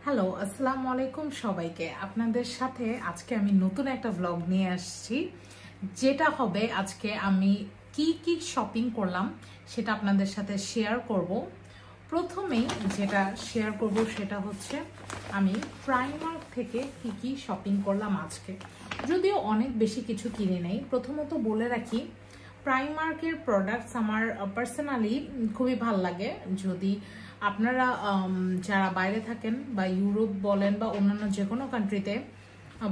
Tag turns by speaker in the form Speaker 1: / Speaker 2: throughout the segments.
Speaker 1: Hello, আসসালামু আলাইকুম সবাইকে। আপনাদের সাথে আজকে আমি নতুন একটা ভ্লগ নিয়ে আসছি, যেটা হবে আজকে আমি কি কি শপিং করলাম সেটা আপনাদের সাথে শেয়ার করব। প্রথমেই যেটা শেয়ার করব সেটা হচ্ছে আমি প্রাইমার্ক থেকে কি কি শপিং করলাম আজকে। যদিও অনেক বেশি কিছু কিনে নেই। প্রথমত বলে রাখি, প্রাইমার্কের প্রোডাক্টস আমার পার্সোনালি খুবই ভাল লাগে। যদি আপনারা যারা বাইরে থাকেন বা ইউরোপ বলেন বা অন্যান্য যে কোনো কান্ট্রিতে,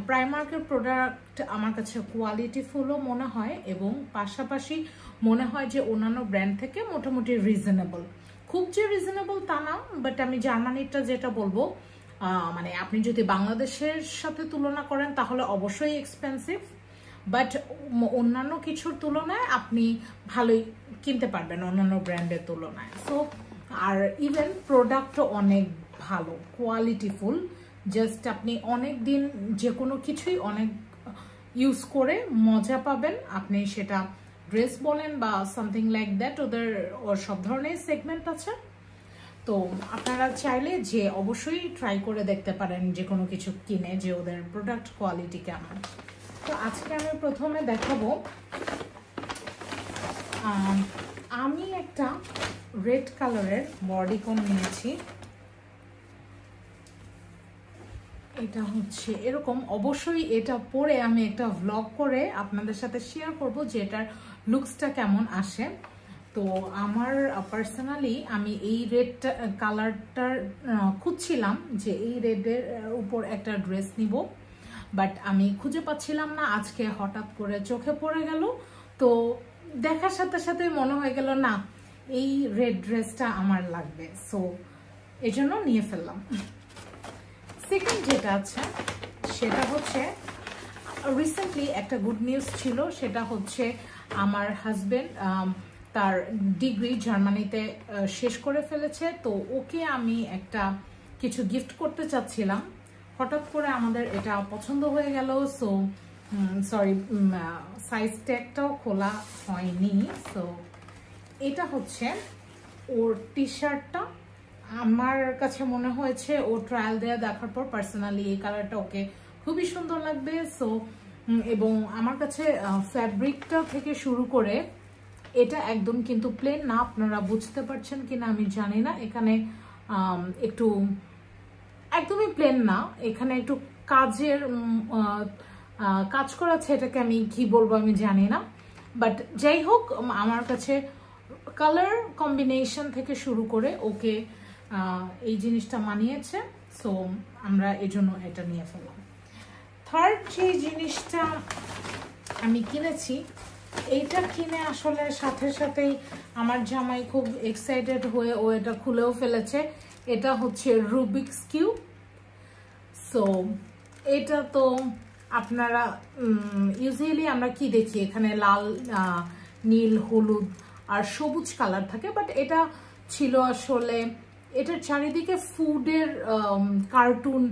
Speaker 1: প্রাইমার্কের প্রোডাক্ট আমার কাছে কোয়ালিটিফুলও মনে হয় এবং পাশাপাশি মনে হয় যে অন্যান্য ব্র্যান্ড থেকে মোটামুটি রিজনেবল। খুব যে রিজনেবল তা না, বাট আমি জার্মানিটা যেটা বলবো, মানে আপনি যদি বাংলাদেশের সাথে তুলনা করেন তাহলে অবশ্যই এক্সপেন্সিভ, বাট অন্যান্য কিছুর তুলনায় আপনি ভালোই কিনতে পারবেন অন্যান্য ব্র্যান্ডের তুলনায়। সো আর ইভেন প্রোডাক্টও অনেক ভালো, কোয়ালিটিফুল। জাস্ট আপনি অনেক দিন যে কোনো কিছুই অনেক ইউজ করে মজা পাবেন। আপনি সেটা ড্রেস বলেন বা সামথিং লাইক দ্যাট, ওদের সব ধরনের সেগমেন্ট আছে। তো আপনারা চাইলে যে অবশ্যই ট্রাই করে দেখতে পারেন যে কোনো কিছু কিনে যে ওদের প্রোডাক্ট কোয়ালিটি কেমন। তো আজকে আমি প্রথমে দেখাবো, আমি একটা রেড কালারের বডিকন নিয়েছি। এটা হচ্ছে এরকম, অবশ্যই এটা পরে আমি একটা ভ্লগ করে আপনাদের সাথে শেয়ার করব যে এটার লুকসটা কেমন আসে। তো আমার পার্সোনালি আমি এই রেড কালারটার খুঁজছিলাম যে এই রেডের উপর একটা ড্রেস নিব, বাট আমি খুঁজে পাচ্ছিলাম না। আজকে হঠাৎ করে চোখে পড়ে গেল, তো দেখার সাথে সাথে মনে হয়ে গেল না, এই রেড ড্রেসটা আমার লাগবে। সো এই জন্য নিয়ে ফেললাম। সেকেন্ড যেটা আছে সেটা হচ্ছে, রিসেন্টলি একটা গুড নিউজ ছিল, সেটা হচ্ছে আমার হাজবেন্ড তার ডিগ্রি জার্মানিতে শেষ করে ফেলেছে। তো ওকে আমি একটা কিছু গিফট করতে চাচ্ছিলাম, হঠাৎ করে আমাদের এটা পছন্দ হয়ে গেল। সো সরি, সাইজ ট্যাগটাও খোলা হয়নি। সো এটা হচ্ছে ওর টি শার্টটা। আমার কাছে মনে হয়েছে ও ট্রায়াল দেওয়া দেখার পর পার্সোনালি এই কালারটা ওকে খুবই সুন্দর লাগবে। সো এবং আমার কাছে ফ্যাব্রিকটা থেকে শুরু করে এটা একদম কিন্তু প্লেন না, আপনারা বুঝতে পারছেন কিনা আমি জানি না। এখানে একটু একদমই প্লেন না, এখানে একটু কাজের কাজ করা আছে, এটাকে আমি কি বলবো আমি জানি না। বাট যাই হোক, আমার কাছে কালার কম্বিনেশন থেকে শুরু করে ওকে এই জিনিসটা মানিয়েছে। সো আমরা এই জন্য এটা নিয়ে ফেললাম। থার্ড যে জিনিসটা আমি কিনেছি, এইটা কিনে আসলে সাথে সাথেই আমার জামাই খুব এক্সাইটেড হয়ে ও এটা খুলেও ফেলেছে। এটা হচ্ছে রুবিক্স কিউব। সো এটা তো আপনারা ইউজুয়ালি আমরা কি দেখি, এখানে লাল, নীল, হলুদ আর সবুজ কালার থাকে, বাট এটা ছিল আসলে এটার চারিদিকে ফুডের কার্টুন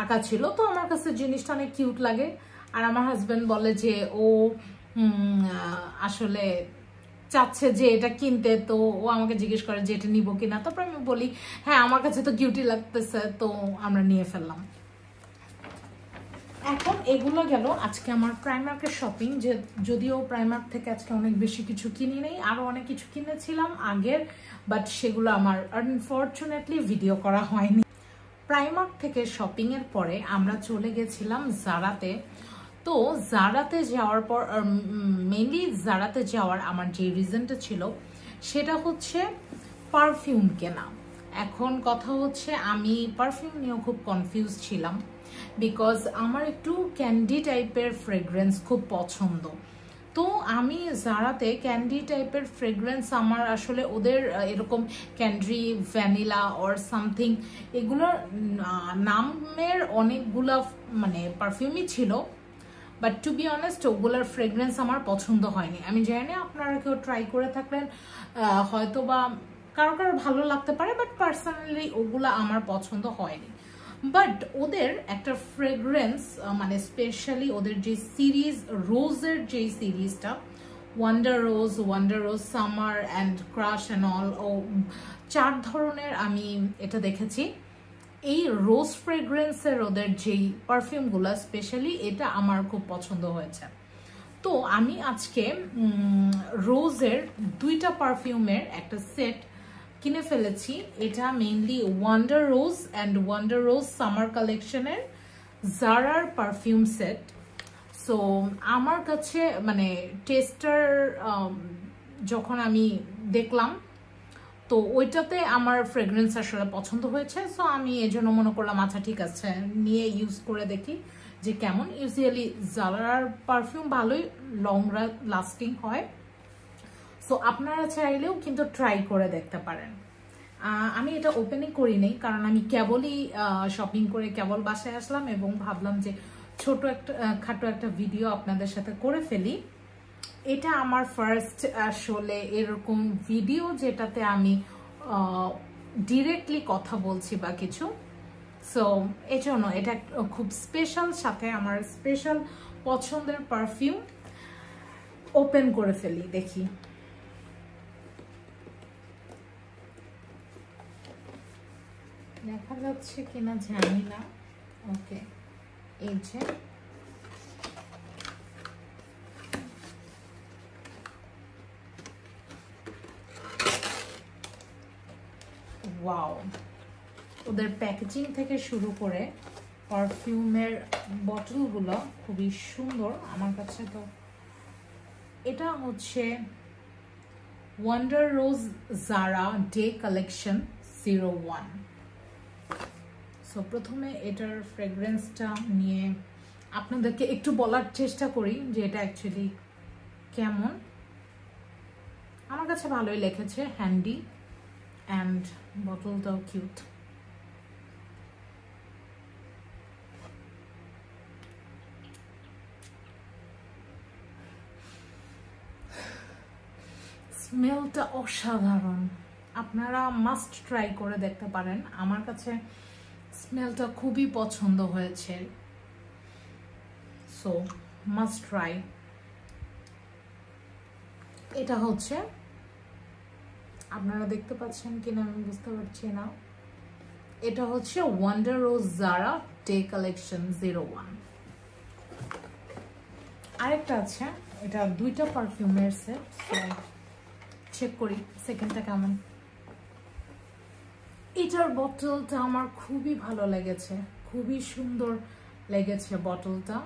Speaker 1: আঁকা ছিল। তো আমার কাছে জিনিসটা অনেক কিউট লাগে। আর আমার হাজব্যান্ড বলে যে ও আসলে চাচ্ছে যে এটা কিনতে, তো ও আমাকে জিজ্ঞেস করে যে এটা নিব কিনা। তারপর আমি বলি হ্যাঁ, আমার কাছে তো কিউটি লাগতেছে, তো আমরা নিয়ে ফেললাম। এখন এগুলো গেল আজকে আমার প্রাইমার্কের শপিং। যে যদিও প্রাইমার্ক থেকে আজকে অনেক বেশি কিছু কিনি নেই, আরো অনেক কিছু কিনেছিলাম আগের, বাট সেগুলো আমার আনফরচুনেটলি ভিডিও করা হয়নি। প্রাইমার্ক থেকে শপিং এর পরে আমরা চলে গেছিলাম জারাতে। তো জারাতে যাওয়ার পর মেইনলি জারাতে যাওয়ার আমার যে রিজনটা ছিল সেটা হচ্ছে পারফিউম কেনা। এখন কথা হচ্ছে আমি পারফিউম নিয়েও খুব কনফিউজ ছিলাম, বিকজ আমার একটু ক্যান্ডি টাইপের ফ্রেগ্রেন্স খুব পছন্দ। তো আমি জারাতে ক্যান্ডি টাইপের ফ্রেগ্রেন্স, আমার আসলে ওদের এরকম ক্যান্ডি, ভ্যানিলা অর সামথিং, এগুলোর নামের অনেকগুলা মানে পারফিউমই ছিল, বাট টু বি অনেস্ট ওগুলোর ফ্রেগ্রেন্স আমার পছন্দ হয়নি। আমি জানি না আপনারা কেউ ট্রাই করে থাকলেন, হয়তো বা কারো কারো ভালো লাগতে পারে, বাট পার্সোনালি ওগুলা আমার পছন্দ হয়নি। বাট ওদের একটা ফ্রেগ্রেন্স, মানে স্পেশালি ওদের যে সিরিজ, রোজের যে সিরিজটা, wonder rose, summer and crush and all, ও 4 ধরনের আমি এটা দেখেছি। এই রোজ ফ্রেগ্রেন্সের ওদের যেই পারফিউমগুলো স্পেশালি এটা আমার খুব পছন্দ হয়েছে। তো আমি আজকে রোজের 2টা পারফিউমের একটা সেট কিনে ফেলেছি। এটা mainly wonder rose and wonder rose summer কালেকশনের জারার পারফিউম সেট। সো আমার কাছে মানে টেস্টার যখন আমি দেখলাম তো ওইটাতে আমার ফ্রেগ্রেন্স আসলে পছন্দ হয়েছে। সো আমি এই জন্য মনে করলাম আচ্ছা ঠিক আছে নিয়ে ইউজ করে দেখি যে কেমন। ইউজুয়ালি জারার পারফিউম ভালোই লং লাস্টিং হয়। সো আপনারা চাইলেও কিন্তু ট্রাই করে দেখতে পারেন। আমি এটা ওপেনিং করিনি কারণ আমি কেবলই শপিং করে কেবল বাসায় আসলাম এবং ভাবলাম যে ছোট একটা খাটো একটা ভিডিও আপনাদের সাথে করে ফেলি। এটা আমার ফার্স্ট আসলে এরকম ভিডিও যেটাতে আমি ডিরেক্টলি কথা বলছি বা কিছু। সো এই জন্য এটা খুব স্পেশাল, সাথে আমার স্পেশাল পছন্দের পারফিউম। ওপেন করে ফেলি দেখি। দেখা যাচ্ছে কিনা জানি না। ওকে, এই যে ওয়াও, ওদের প্যাকেজিং থেকে শুরু করে পারফিউমের বটলগুলো খুবই সুন্দর আমার কাছে। তো এটা হচ্ছে ওয়ান্ডার রোজ জারা ডে কালেকশন 01। সো প্রথমে এটার ফ্রেগ্রেন্সটা নিয়ে আপনাদেরকে একটু বলার চেষ্টা করি যে এটা অ্যাকচুয়ালি কেমন। আমার কাছে ভালোই লেগেছে, হ্যান্ডি অ্যান্ড বটলটাও কিউট। স্মেলটা অসাধারণ, আপনারা মাস্ট ট্রাই করে দেখতে পারেন। আমার কাছে স্মেলটা খুবই পছন্দ হয়েছে, সো মাস্ট ট্রাই। এটা হচ্ছে, আপনারা দেখতে পাচ্ছেন কিনা আমি বুঝতে পারছি না, এটা হচ্ছে ওয়ান্ডার রোজ জারা ডে কালেকশন 01। আরেকটা আছে, এটা 2টা পারফিউমের সেট। চেক করি সেকেন্ডটা কেমন। এটার বটলটা আমার খুবই ভালো লেগেছে, খুবই সুন্দর লেগেছে বটলটা।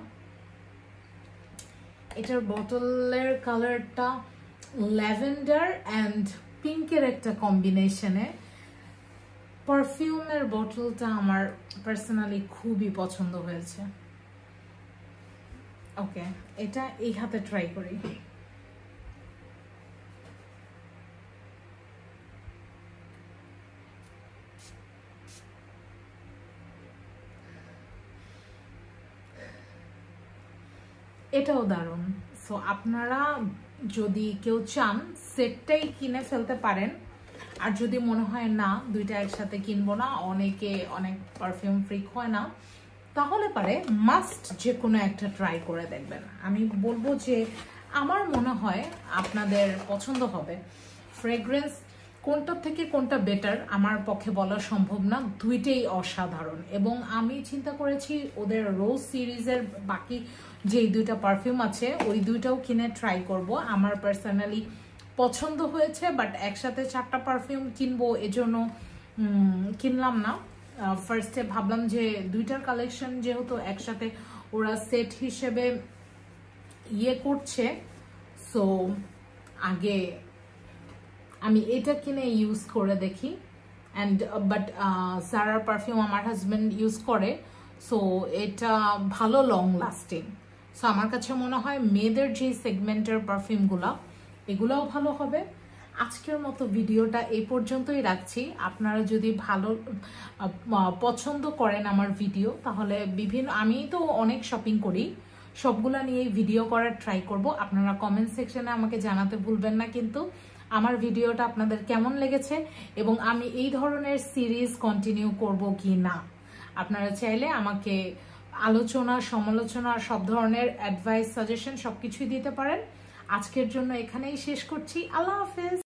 Speaker 1: এটার বটলের কালারটা ল্যাভেন্ডার অ্যান্ড পিঙ্কের একটা কম্বিনেশনে। পারফিউমের বটলটা আমার পার্সোনালি খুবই পছন্দ হয়েছে। ওকে, এটা এই হাতে ট্রাই করি। এটাও দারুণ। সো আপনারা যদি কেউ চান সেটটাই কিনে ফেলতে পারেন, আর যদি মনে হয় না 2টা একসাথে কিনবো না, অনেকে অনেক পারফিউম ফ্রিক হয় না, তাহলে পারে মাস্ট যে কোনো একটা ট্রাই করে দেখবেন। আমি বলবো যে আমার মনে হয় আপনাদের পছন্দ হবে। ফ্রেগ্রেন্স কোনটা থেকে কোনটা বেটার আমার পক্ষে বলা সম্ভব না, 2টাই অসাধারণ। এবং আমি চিন্তা করেছি ওদের রোজ সিরিজের বাকি যেই 2টা পারফিউম আছে ওই 2টাও কিনে ট্রাই করব। আমার পার্সোনালি পছন্দ হয়েছে, বাট একসাথে 4টা পারফিউম কিনবো এজন্য কিনলাম না। ফার্স্টে ভাবলাম যে 2টার কালেকশন যেহেতু একসাথে ওরা সেট হিসেবে ইয়ে করছে, সো আগে আমি এটা কিনে ইউজ করে দেখি। অ্যান্ড বাট জারার পারফিউম আমার হাজব্যান্ড ইউজ করে, সো এটা ভালো লং লাস্টিং। সো আমার কাছে মনে হয় মেয়েদের যে সেগমেন্টের পারফিউমগুলো এগুলোও ভালো হবে। আজকের মতো ভিডিওটা এই পর্যন্তই রাখছি। আপনারা যদি ভালো পছন্দ করেন আমার ভিডিও, তাহলে আমি তো অনেক শপিং করি, সবগুলা নিয়ে ভিডিও করার ট্রাই করব। আপনারা কমেন্ট সেকশনে আমাকে জানাতে ভুলবেন না কিন্তু আমার ভিডিওটা আপনাদের কেমন লেগেছে এবং আমি এই ধরনের সিরিজ কন্টিনিউ করব কি না। আপনারা চাইলে আমাকে আলোচনা, সমালোচনা, সব ধরনের অ্যাডভাইস, সাজেশন সবকিছুই দিতে পারেন। আজকের জন্য এখানেই শেষ করছি। আল্লাহ হাফেজ।